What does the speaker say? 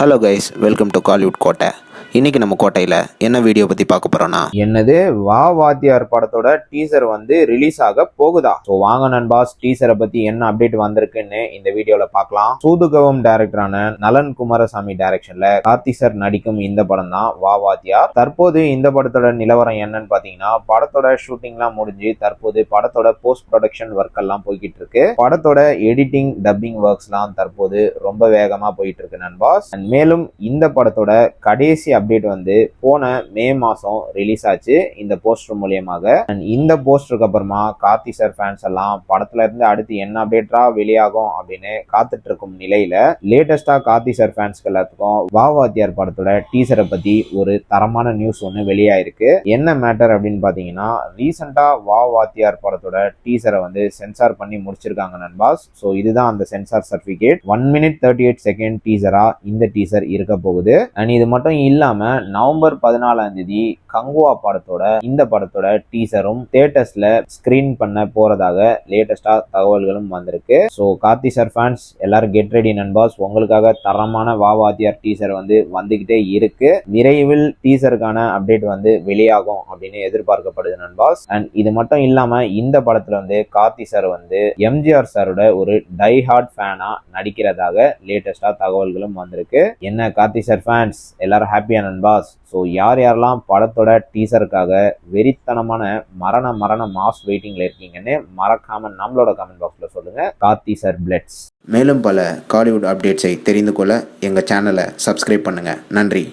Hello guys, welcome to Kollywood கோட்டை. இன்றைக்கி நம்ம கோட்டையில் என்ன வீடியோ பற்றி பார்க்க போகிறோன்னா, என்னது வா வாத்தியார் படத்தோட டீசர் ரிலீஸ் ஆக போகுதா? ஸோ வாங்க நண்பாஸ், டீசரை பற்றி என்ன அப்டேட் வந்திருக்குன்னு இந்த வீடியோவில் பார்க்கலாம். சூதுகவும் டைரக்டரான நலன் குமாரசாமி டைரக்ஷனில் கார்த்தி சார் நடிக்கும் இந்த படம் தான் வா வாத்தியார். தற்போது இந்த படத்தோட நிலவரம் என்னன்னு பார்த்தீங்கன்னா, படத்தோட ஷூட்டிங்லாம் முடிஞ்சு தற்போது படத்தோட போஸ்ட் ப்ரொடக்ஷன் ஒர்க் எல்லாம் போய்கிட்டு இருக்கு. படத்தோட எடிட்டிங் டப்பிங் ஒர்க்ஸ்லாம் தற்போது ரொம்ப வேகமாக போயிட்டு இருக்கு நண்பாஸ். மேலும் இந்த படத்தோட கடைசி அப்டேட் போன மே மாசம் ரிலீஸ் ஆச்சு இந்த போஸ்டர் மூலியமாக. இந்த போஸ்டருக்கு அப்புறமா கார்த்தி சார் ஃபேன்ஸ் எல்லாம் படத்துல இருந்து அடுத்து என்ன அப்டேட்டா வெளியாகும் அப்படின்னு காத்துட்டு இருக்கும் நிலையில லேட்டஸ்டா கார்த்தி சார் ஃபேன்ஸ்க்கு எல்லாத்துக்கும் வா வாத்தியார் படத்தோட டீசரை பத்தி ஒரு தரமான நியூஸ் ஒன்று வெளியாயிருக்கு. என்ன மேட்டர் அப்படின்னு பாத்தீங்கன்னா, ரீசெண்டா வா வாத்தியார் படத்தோட டீசரை சென்சார் பண்ணி முடிச்சிருக்காங்க நண்பாஸ். ஸோ இதுதான் அந்த சென்சார் சர்டிபிகேட். 1 minute 38 second டீசரா இந்த டீசர் இருக்க போகுது. அண்ட் இது மட்டும் இல்லாம நவம்பர் 14 கங்குவா படத்தோட இந்த படத்தோட டீசரும் தியேட்டர்ஸ்ல ஸ்கிரீன் பண்ண போறதாக லேட்டஸ்டா தகவல்களும் வந்திருக்கு. ஸோ கார்த்தி சார் ஃபேன்ஸ் எல்லாரும் கெட் ரெடி நண்பாஸ், உங்களுக்காக தரமான வா வாத்தியார் டீசர் வந்துகிட்டே இருக்கு. விரைவில் டீசருக்கான அப்டேட் வெளியாகும் அப்படின்னு எதிர்பார்க்கப்படுது நண்பாஸ். அண்ட் இது மட்டும் இல்லாம இந்த படத்துல கார்த்தி சார் எம்ஜிஆர் சாரோட ஒரு டை ஹார்ட் ஃபேனா நடிக்கிறதாக லேட்டஸ்டா தகவல்களும் வந்திருக்கு. என்ன கார்த்தி சார் ஃபேன்ஸ் எல்லாரும் ஹாப்பியா நண்பாஸ்? ஸோ யாரெல்லாம் படத்தோட டீசருக்காக வெறித்தனமான மரண மாஸ் வெயிட்டிங்ல இருக்கீங்கன்னு மறக்காம நம்மளோட கமெண்ட் பாக்ஸ்ல சொல்லுங்க. கார்த்தி சார் பிளட்ஸ். மேலும் பல காலிவுட் அப்டேட்ஸை தெரிந்து கொள்ள எங்கள் சேனலை சப்ஸ்கிரைப் பண்ணுங்கள். நன்றி.